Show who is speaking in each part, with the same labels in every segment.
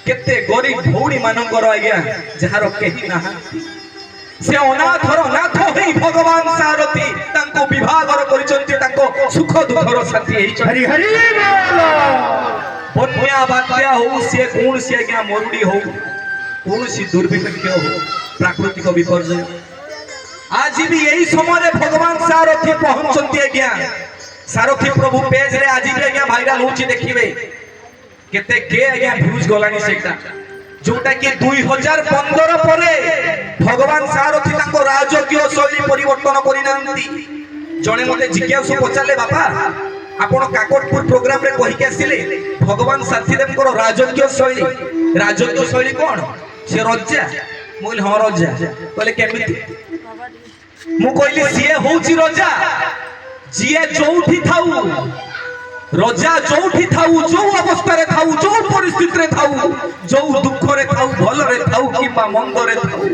Speaker 1: केते गरीब भौणी मानकर आज्ञा जार केही नाहांती से अनाथर नाथ होई भगवान सारथी तांको विभागर करिसंती तांको सुख दुखर साथी हेई हरि हरि बोल बन्या बात्या हो से कोन से आज्ञा मरुडी हो कोन सी दुर्भिक्ष हो प्राकृतिक विपर्यय आज भी यही समय भगवान सारथी पहुंचती आज्ञा सारथी प्रभु पेज रे आज भी आज्ञा भाइराल होची देखिबे केते के आज्ञा व्यूज गलानी सेटा जोटा कि 2015 परे भगवान सारथी तांको राजकीय शैली परिवर्तन करिनांती जणे मते जिज्ञासु पचाले बापा आपण काकोटपुर प्रोग्राम रे कहि के आसिले भगवान साथीदेव को राजकीय शैली कोन से रजा मोइल ह रजा कहले केमिति मु कहली सीए होउची रजा जिए जोठी थाउ रजा जोठी थाउ जो अवस्था रे थाउ जो परिस्थिति रे थाउ जो दुख रे थाउ भल रे थाउ किबा मंद रे थाउ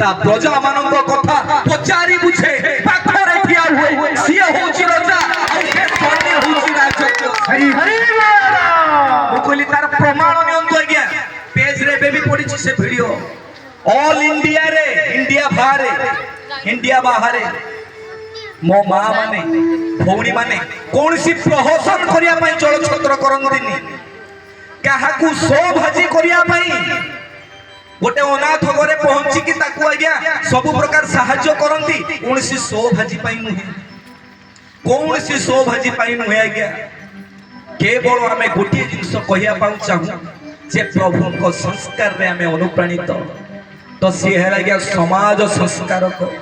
Speaker 1: ता प्रजा मानक कथा पचारी बुझे पाखरे ठिया हुए सीए होउची रजा ए सोनी होउची राजकीय हरि हरि मु कहली तार प्रमाण नियंतु आज्ञा पेज रे बेबी पड़ी से वीडियो ऑल इंडिया रे इंडिया बाहर मो माँ माने भौणी माने कौन सी प्रहसन करिया पई चलचित्र करंतिनी काहाकू सो भाजी करिया पई गोटे अनाथ घरे पहुंची कि ताकू आज्ञा सब प्रकार सहाय्य करंती कौन सी सो भाजी पई नुहे कौन सी सो भाजी पई नुहे आज्ञा केवल हमें गोटे जिंस कहिया पाउ चाहू जे प्रभु को संस्कार रे हमें अनुप्राणित तो सी है आज्ञा समाज संस्कार को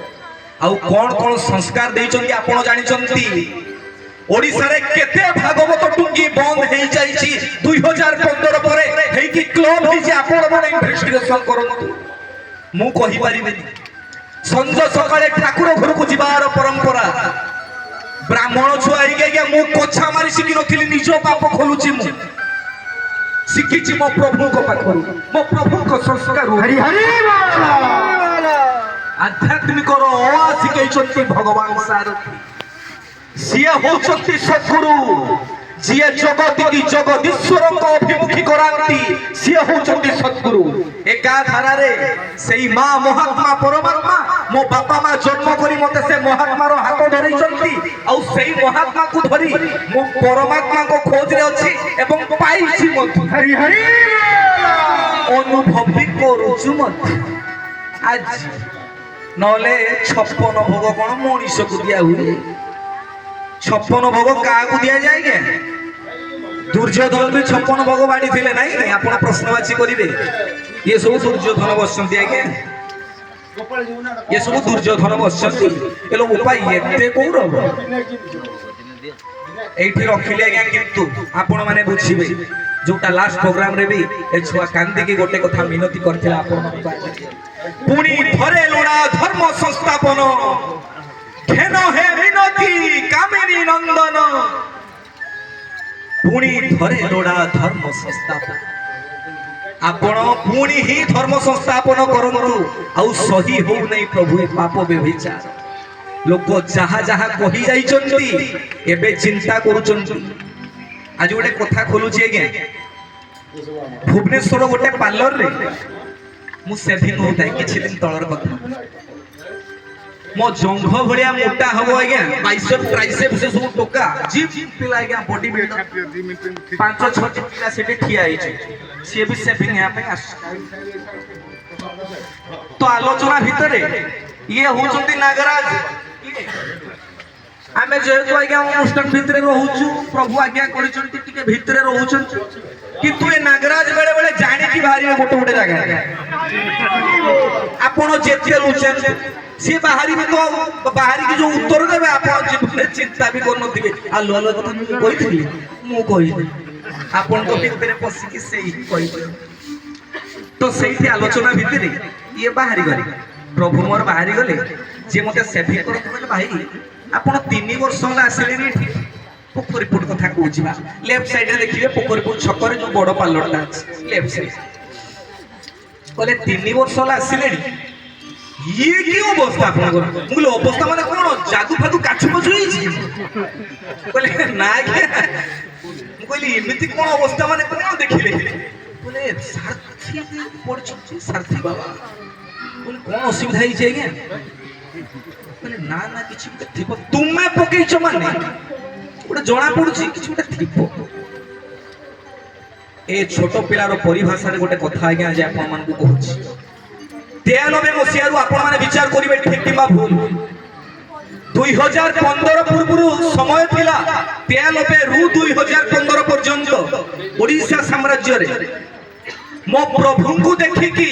Speaker 1: आउ कौन कौन संस्कार देइचंती आपण जानिचंती ओडिसा रे केते भागवत टुंगी बंद हेई जाईची 2015 परे हेई कि क्लब हेई जे आपण माने इन्वेस्टिगेशन करंतु मु कहि परिबेनी संज सकाळे ठाकुर घर को जिबार परंपरा ब्राह्मण छुआ हेई गया मु कोछा मारी सिकि नथिली निजो पाप खोलुची मु सिकिची मो प्रभु को पाखरु मो प्रभु को संस्कार हरि हरि आध्यात्मिक शिखई भगवान सारथी सीए होचंती सद्गुरु जिए जगत की जगदीश्वर को अभिमुखी करांती सीए होचंती सद्गुरु एका धारा रे सेई मां महात्मा परमात्मा मो बापा मां जन्म करी मते से महात्मा रो हाथ धरै चंती आ सेई महात्मा को धरी मो परमात्मा को खोज रे अछि एवं पाइछि मत हरि हरि अनुभव करूछु मत आज नले 56 भोग कौन मनीष को दिया हुए 56 भोग क्या दिया जाए दुर्योधन भी 56 भोग बाड़ी थे ना आप प्रश्नवाची करेंगे ये सब दुर्योधन बसंती आज्ञा ये सब दुर्योधन बसंती ए लोग उपाय एते कौरव एठी रखिले आज्ञा किंतु आपण माने बुझिबे जोटा लास्ट प्रोग्राम रे भी ए छुआ कांदी की गोटे कथा मिनती करथिला आपण माने पुणी थरे लोड़ा धर्म संस्थापन घेन हे मिनती कामिनी नंदन पुणी थरे लोड़ा धर्म संस्थापन आपण पुणी ही धर्म संस्थापन करंतु आउ सही हो नहीं प्रभु पाप व्यभिचार लोक जहा जहा कहि जाइचंती एबे चिंता करूचंती आज गोटे कथा खोलुची आज्ञा भुवनेश्वर गोटे पार्लर रे मु सेभिंग होता है किछि दिन तळर कथा मो जंघ भलिया मोटा हबो आज्ञा बाइसेप ट्राइसेप से सब टोका जिम पिला आज्ञा बॉडी बिल्डर 5-6 पिला सेठी ठिया आइछि से भी सेभिंग यहाँ पे आस तो आलोचना भितरे ये होचंती नागराज आमे जेतु आज्ञा अनुष्ठान भितरे रहउछु प्रभु आज्ञा करिसंती टिके भितरे रहउछंती किंतु ए नागराज बेले बेले जानि की बाहरी में गोटे गोटे जगह आपण जेते रुचन से बाहरी में तो बाहरी की जो उत्तर देबे आपण जीवन चिंता भी कर नथिबे आलो आलो कथा मु कहिथिली मु कहि आपण को भितरे पसी की सेही कहि तो सेही आलोचना भितरे ये बाहरी गले प्रभु मोर बाहरी गले जे मते सेभिंग करत बोले भाई आपण 3 वर्ष होला आसिले रे पोखरीपुर कथा कहूँ लेफ्ट साइड रे देखिए पोखरीपुर छकर जो बड़ पार्लरटा अच्छे लेफ्ट साइड कहले 3 वर्ष होला आसिले ये की अवस्था आपनकर मुले अवस्था माने कोन जादू फादू काछु पछु कहले ना मु कहली एमिति कोन अवस्था माने कोन ପଡିଛନ୍ତି ସାରଥୀ ବାବା ବୋଲେ କଣ ଅସୁବିଧା ହେଇଛି ଆଜ୍ଞା ମାନେ ନା ନା କିଛି ଗୋଟେ ଥିବ ତୁମେ ପକେଇଛ ମାନେ ଗୋଟେ ଜଣା ପଡୁଛି କିଛି ଗୋଟେ ଥିବ ଏ ଛୋଟ ପିଲାର ପରିଭାଷାରେ ଗୋଟେ କଥା ଆଜ୍ଞା ଆଜି ଆପଣମାନଙ୍କୁ କହୁଛି 93 ମସିହାରୁ ଆପଣମାନେ ବିଚାର କରିବେ ଠିକ କିମ୍ବା ଭୁଲ 2015 ପୂର୍ବରୁ ସମୟ ଥିଲା 93 ରୁ 2015 ପର୍ଯ୍ୟନ୍ତ ଓଡ଼ିଶା ସାମ୍ରାଜ୍ୟରେ ମୋ ପ୍ରଭୁଙ୍କୁ ଦେଖିକି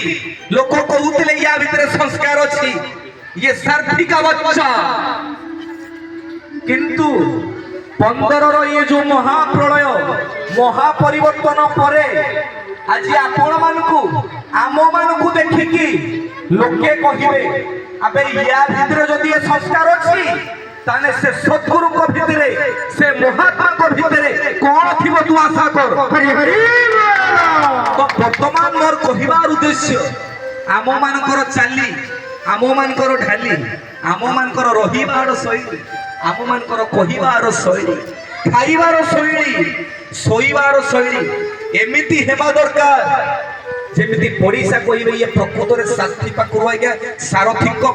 Speaker 1: ଲୋକ କହୁଥିଲେ ୟା ଭିତରେ ସଂସ୍କାର ଅଛି ये सारथी का बच्चा किंतु 15 रो ये जो महाप्रलय महापरिवर्तन परे आज आपण मानकु आम मानकु देखिकी लोके कहिबे अबे या भितर जदि ये संस्कार अछि ताने से सद्गुरु को भितरे से महात्मा को भितरे कोन थिबो तू आशा कर हरि हरि तो वर्तमान मोर कहिबार उद्देश्य आम मानकर चाली आम मानकर ढाली आम मानकर रहिबार शैली आम मानकर कहिबार शैली खाइबार शैली शोइबार शैली एमिति हेबा दरकार जेमिति पड़िसा कहिबे ये प्रकृत रे साथी पाखरु आज्ञा सारथी को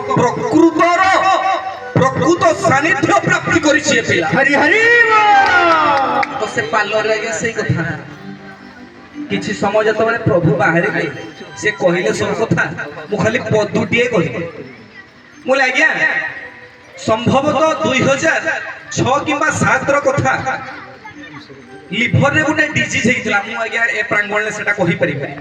Speaker 1: प्रकृत सानिध्य प्राप्ति करिछि पिला हरि हरि तो से पालर आज्ञा सेही कथा किछि समय जतबेले प्रभु बाहर गए से कहिले सब कथा मु खाली पदुटिए कहि मुले आज्ञा संभवतः 2006 किंबा 7 रो कथा लिभर रे गुटे डिजीज हेइतला मु आज्ञा ए प्रांगण ले सेटा कहि परिबे।